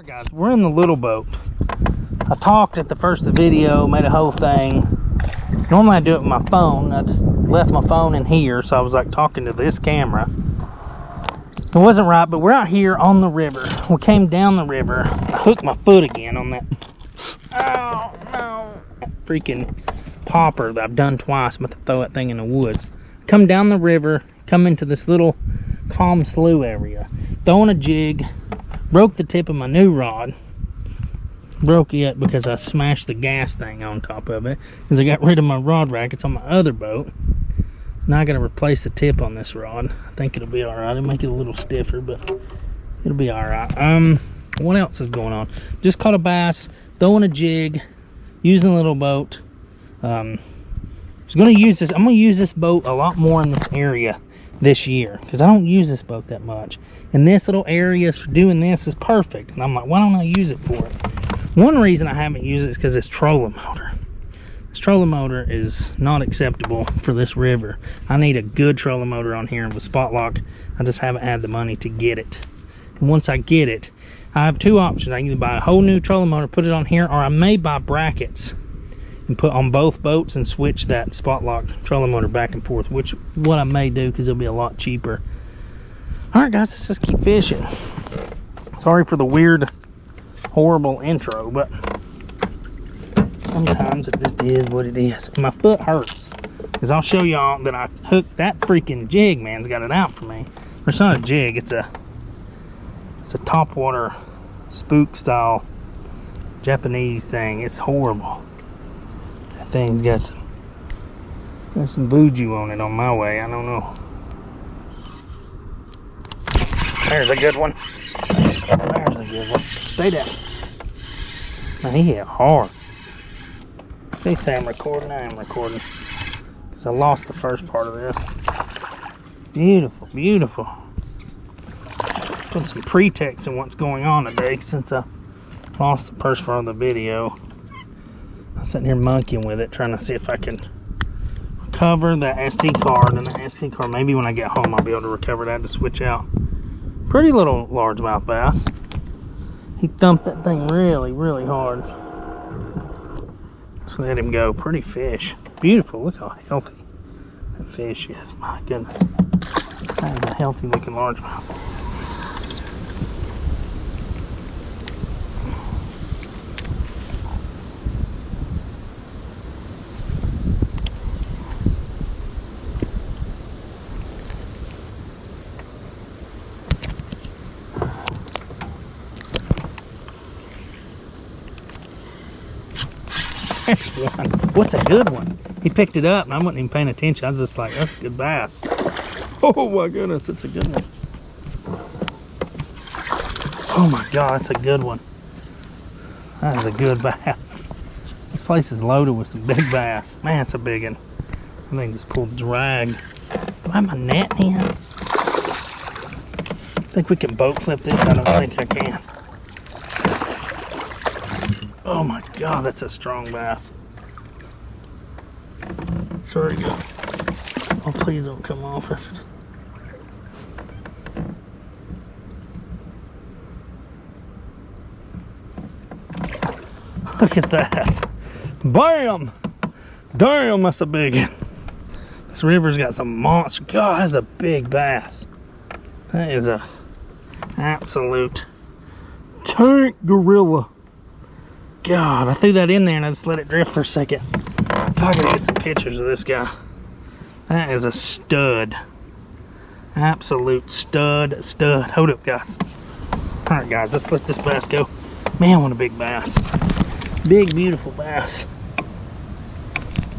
Alright guys, we're in the little boat. I talked at the first of the video, made a whole thing. Normally I do it with my phone. I just left my phone in here, so I was like talking to this camera. It wasn't right, but we're out here on the river. We came down the river. I hooked my foot again on that. Oh no. Freaking popper that I've done twice. I'm about to throw that thing in the woods. Come down the river, come into this little calm slough area. Throwing a jig. Broke the tip of my new rod. Broke it because I smashed the gas thing on top of it. Because I got rid of my rod rack. It's on my other boat. Now I got to replace the tip on this rod. I think it'll be alright. It'll make it a little stiffer, but it'll be alright. What else is going on? Just caught a bass. Throwing a jig. Using a little boat. I'm going to use this boat a lot more in this area this year. Because I don't use this boat that much. And this little area for doing this is perfect. And I'm like, why don't I use it for it? One reason I haven't used it is because this trolling motor. This trolling motor is not acceptable for this river. I need a good trolling motor on here with spot lock. I just haven't had the money to get it. And once I get it, I have two options. I can either buy a whole new trolling motor, put it on here, or I may buy brackets and put on both boats and switch that spot lock trolling motor back and forth, which what I may do because it'll be a lot cheaper. Alright guys, let's just keep fishing. Sorry for the weird, horrible intro, but sometimes it just is what it is. My foot hurts. Because I'll show y'all that I hooked that freaking jig, man's got it out for me. It's not a jig, it's a topwater spook style Japanese thing. It's horrible. That thing's got some voodoo on it on my way. I don't know. There's a good one. There's a good one. Stay down. Now he hit hard. They say I'm recording. I am recording. Because I lost the first part of this. Beautiful, beautiful. Put some pretext in what's going on today since I lost the first part of the video. I'm sitting here monkeying with it, trying to see if I can recover that SD card. And the SD card, maybe when I get home, I'll be able to recover that to switch out. Pretty little largemouth bass. He thumped that thing really, really hard. Just let him go. Pretty fish. Beautiful. Look how healthy that fish is. My goodness. That is a healthy looking largemouth. There's one. What's a good one? He picked it up and I wasn't even paying attention. I was just like, that's a good bass. Oh my goodness, it's a good one. Oh my god, that's a good one. That is a good bass. This place is loaded with some big bass. Man, it's a big one. I think just pulled drag. Do I have my net in here? I think we can boat flip this. I don't think I can. Oh my god, that's a strong bass. Sorry, go. Oh, please don't come off. Look at that. Bam! Damn, that's a big one. This river's got some monster. God, that's a big bass. That is a absolute tank gorilla. God, I threw that in there and I just let it drift for a second. I gotta get some pictures of this guy. That is a stud. Absolute stud. Hold up, guys. Alright, guys, let's let this bass go. Man, what a big bass. Big, beautiful bass.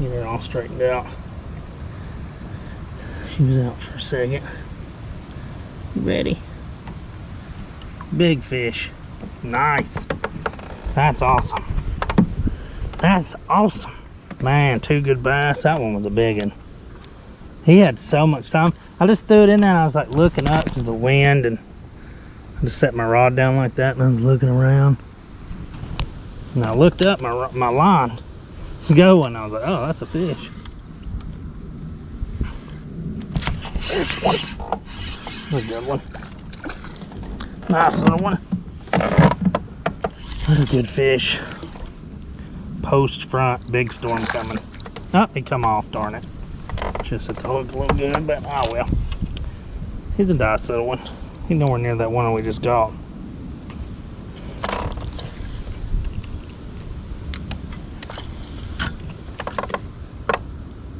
Get her all straightened out. She was out for a second. You ready? Big fish. Nice. That's awesome. That's awesome. Man, two good bass. That one was a big one. He had so much time. I just threw it in there and I was like looking up to the wind and I just set my rod down like that and I was looking around. And I looked up, my line was going. I was like, oh, that's a fish. There's one. A good one. Nice little one. What a good fish. Post front, big storm coming. Oh, he come off, darn it. Just at the hook a little good, but oh well. He's a nice little one. He's nowhere near that one we just got.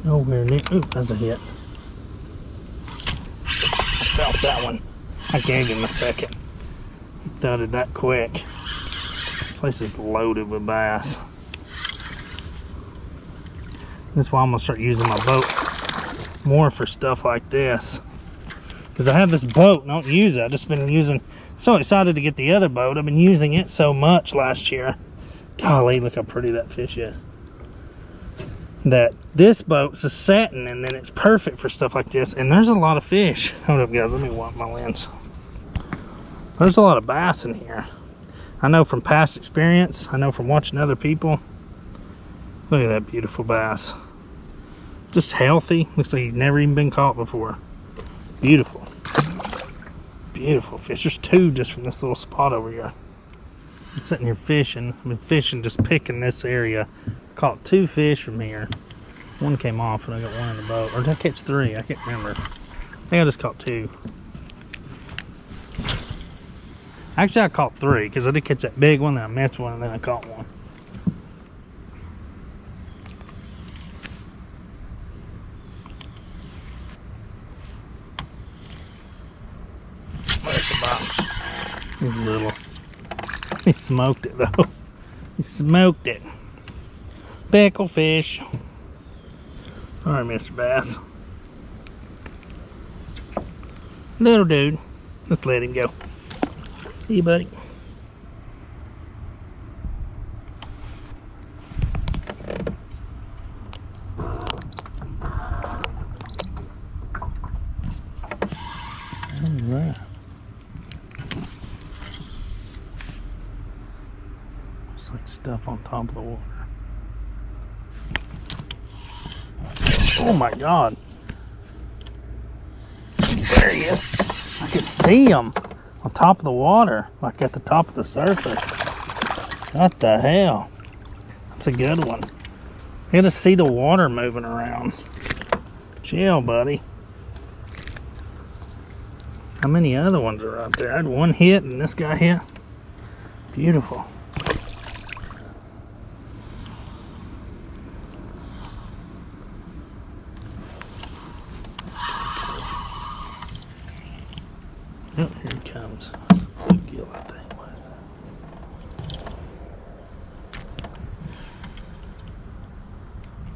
Nowhere near. Ooh, that's a hit. I felt that one. I gave him a second. He thudded that quick. This place is loaded with bass. That's why I'm gonna start using my boat more for stuff like this. Because I have this boat and I don't use it. I've just been using, so excited to get the other boat. I've been using it so much last year. Golly, look how pretty that fish is. That this boat's a satin and then it's perfect for stuff like this. And there's a lot of fish. Hold up guys, let me wipe my lens. There's a lot of bass in here. I know from past experience, I know from watching other people. Look at that beautiful bass. Just healthy. Looks like he's never even been caught before. Beautiful. Beautiful fish. There's two just from this little spot over here. I'm sitting here fishing. I've been fishing, just picking this area. Caught two fish from here. One came off and I got one in the boat. Or did I catch three? I can't remember. I think I just caught two. Actually, I caught three because I did catch that big one, then I missed one, and then I caught one. He's little. He smoked it though. He smoked it. Pickle fish. Alright, Mr. Bass. Little dude. Let's let him go. See you, buddy. Alright. Looks like stuff on top of the water. Oh my God. There he is. I can see him on top of the water, like at the top of the surface. What the hell? That's a good one. You gotta see the water moving around. Chill, buddy. How many other ones are out there? I had one hit and this guy hit. Beautiful. Oh, here he comes. That's a bluegill, I think. What is that?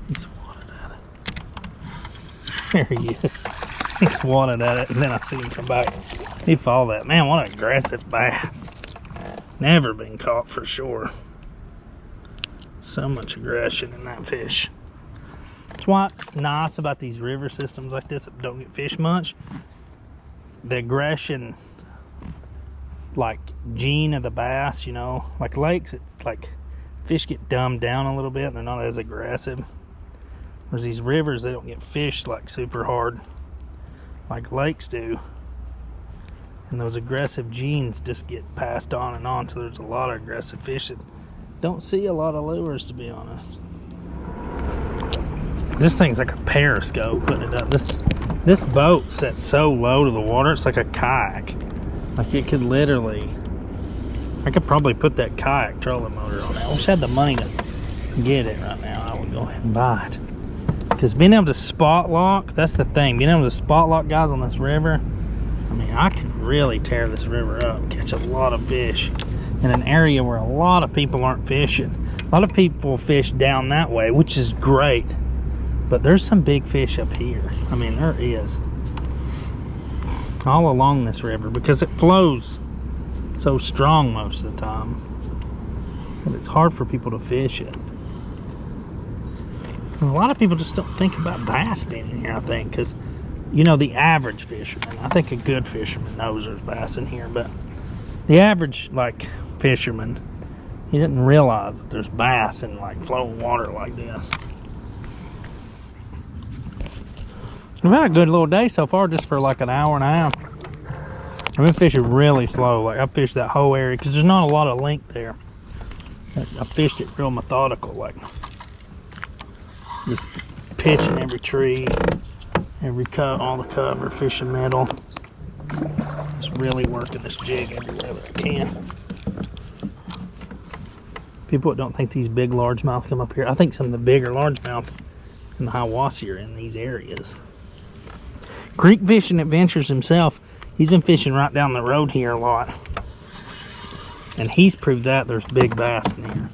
He swatted at it. There he is. He swatted at it, and then I see him come back. He followed that. Man, what an aggressive bass. Never been caught for sure. So much aggression in that fish. That's why it's nice about these river systems like this that don't get fished much. The aggression, like gene of the bass, you know, like lakes, it's like fish get dumbed down a little bit and they're not as aggressive. Whereas these rivers, they don't get fished like super hard like lakes do, and those aggressive genes just get passed on and on, so there's a lot of aggressive fish that don't see a lot of lures, to be honest. This thing's like a periscope putting it up. This boat sets so low to the water, it's like a kayak. Like it could literally, I could probably put that kayak trolling motor on it. I wish I had the money to get it right now. I would go ahead and buy it. Because being able to spot lock, that's the thing. Being able to spot lock guys on this river, I mean, I could really tear this river up, catch a lot of fish in an area where a lot of people aren't fishing. A lot of people fish down that way, which is great. But there's some big fish up here. I mean, there is. All along this river, because it flows so strong most of the time. And it's hard for people to fish it. And a lot of people just don't think about bass being in here, I think, because, you know, the average fisherman, I think a good fisherman knows there's bass in here, but the average, like, fisherman, he doesn't realize that there's bass in, like, flowing water like this. We've had a good little day so far, just for like an hour and a half. I've been fishing really slow. Like I fished that whole area because there's not a lot of length there. I fished it real methodical, like just pitching every tree, every cut, all the cover, fishing metal. Just really working this jig everywhere that I can. People that don't think these big largemouth come up here, I think some of the bigger largemouth in the Hiwassee are in these areas. Creek Fishing Adventures himself, he's been fishing right down the road here a lot. And he's proved that there's big bass in here.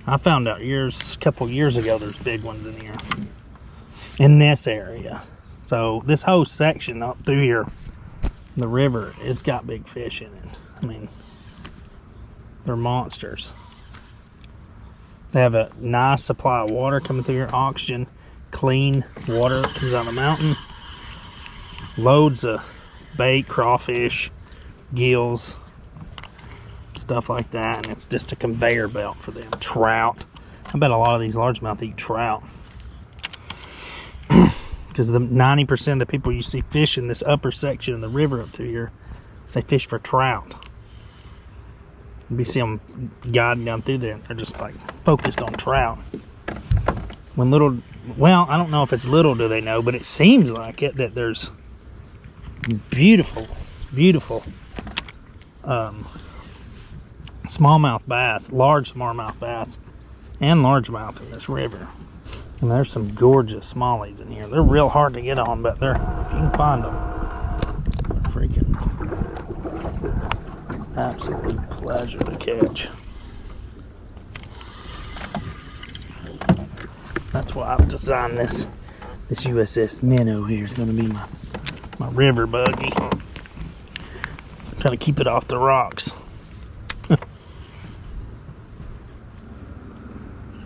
I found out a couple years ago there's big ones in here. In this area. So this whole section up through here, the river, it's got big fish in it. I mean, they're monsters. They have a nice supply of water coming through here, oxygen, clean water that comes out of the mountain. Loads of bait, crawfish, gills, stuff like that, and it's just a conveyor belt for them. Trout. I bet a lot of these largemouth eat trout. Because the 90% of the people you see fish in this upper section of the river up through here, they fish for trout. You see them guiding down through there, they're just like focused on trout. When little, well, I don't know if it's little do they know, but it seems like it, that there's beautiful, beautiful smallmouth bass, large smallmouth bass, and largemouth in this river. And there's some gorgeous smallies in here. They're real hard to get on, but they're, if you can find them, they're freaking absolute pleasure to catch. That's why I've designed this USS Minnow here is going to be my river buggy. Trying to keep it off the rocks. Trying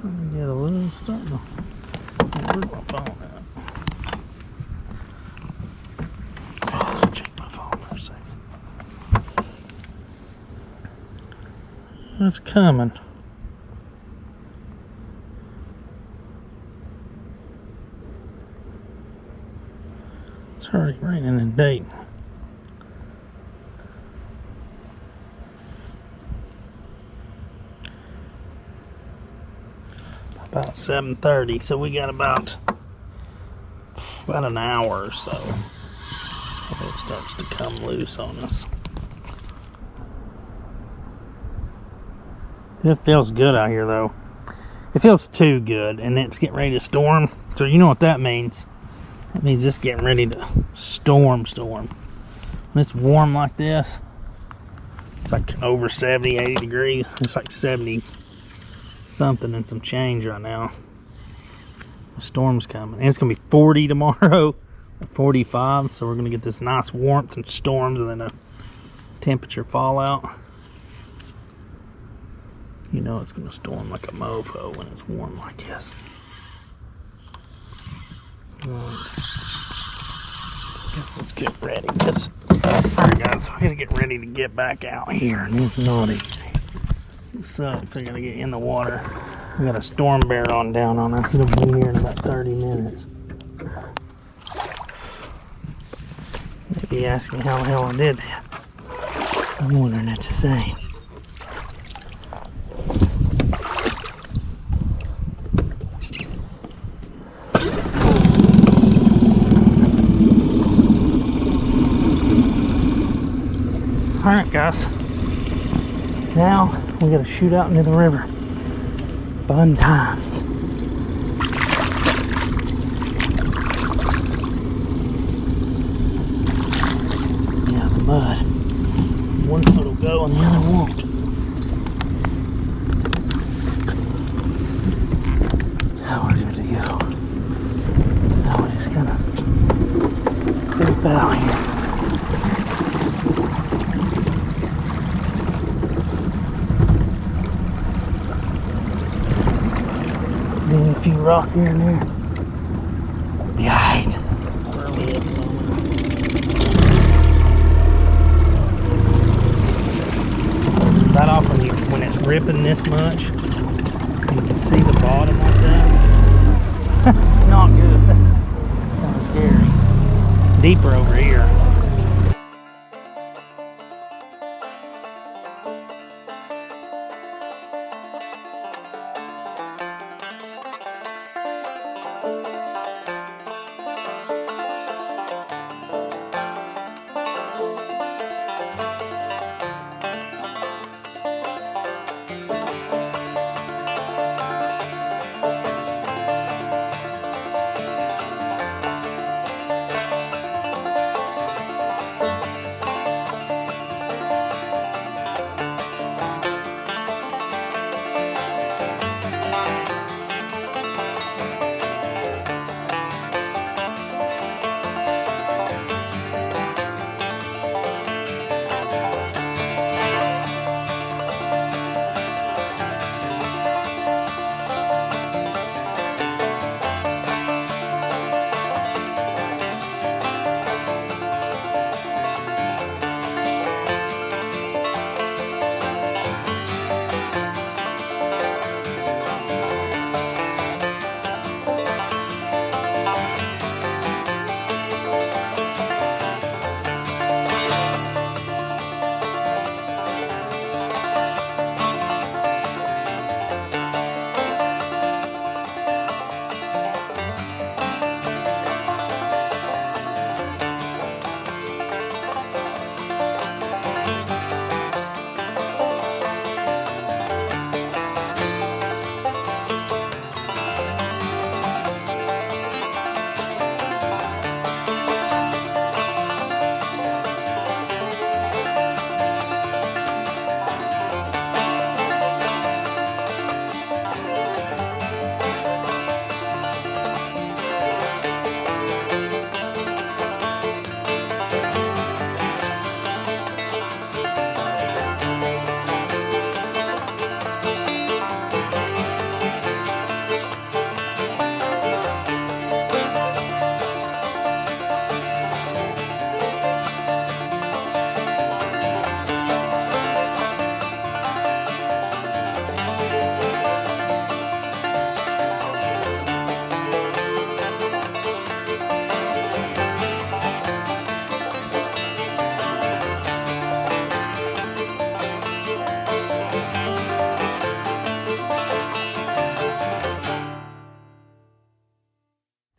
to get a little starting. Where's my phone at? Oh, let's check my phone for a second. It's coming. It's already raining in Dayton. About 7:30, so we got about an hour or so before it starts to come loose on us. It feels good out here though. It feels too good, and it's getting ready to storm. So you know what that means. That means it's getting ready to storm. When it's warm like this, it's like over 70, 80 degrees. It's like 70 something and some change right now. The storm's coming. And it's going to be 40 tomorrow, 45. So we're going to get this nice warmth and storms and then a temperature fallout. You know it's going to storm like a mofo when it's warm like this. Guess let's get ready. Alright guys, we gotta get ready to get back out here, and it's not easy. It sucks. I gotta get in the water. We got a storm bear down on us. It'll be here in about 30 minutes. Maybe asking how the hell I did that. I'm wondering at the same. Alright guys, now we gotta shoot out into the river. Fun times. Yeah, the mud. One foot will go and the other won't. Now we're good to go. Now we're just gonna creep out here. A few rock here and there. Be alright. Where are we at the moment? That off when it's ripping this much, you can see the bottom like that. That's not good. It's kind of scary. Deeper over here.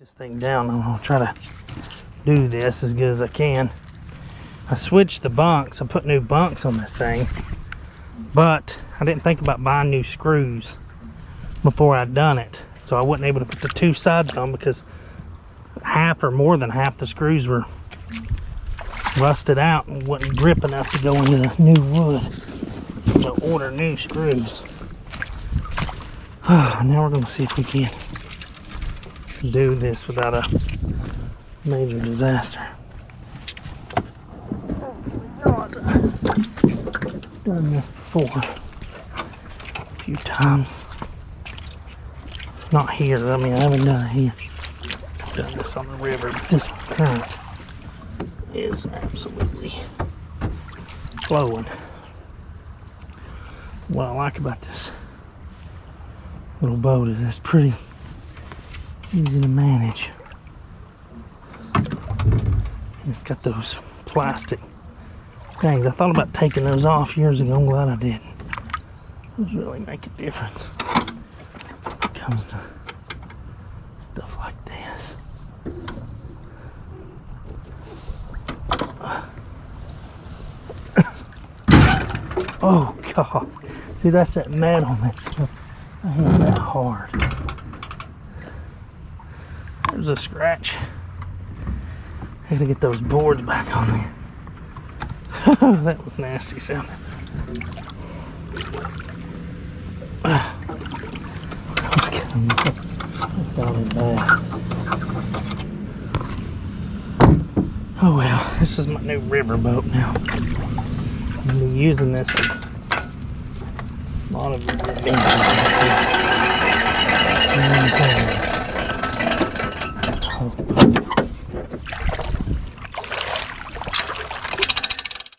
this thing down. I'm gonna try to do this as good as I can. I switched the bunks. I put new bunks on this thing, but I didn't think about buying new screws before I'd done it, so I wasn't able to put the two sides on because half or more than half the screws were rusted out and wasn't grip enough to go into the new wood. So order new screws. Now we're going to see if we can do this without a major disaster. I've done this before a few times. Not here, I mean I haven't done it here. I've done this on the river, but this current is absolutely flowing. What I like about this little boat is it's pretty easy to manage. And it's got those plastic things. I thought about taking those off years ago. I'm glad I didn't. Those really make a difference when it comes to stuff like this. Oh God. See, that's that metal that's I hit that hard. There's a scratch. I gotta get those boards back on there. That was nasty sounding. That sounded bad. Oh well, this is my new river boat now. I'm gonna be using this a lot of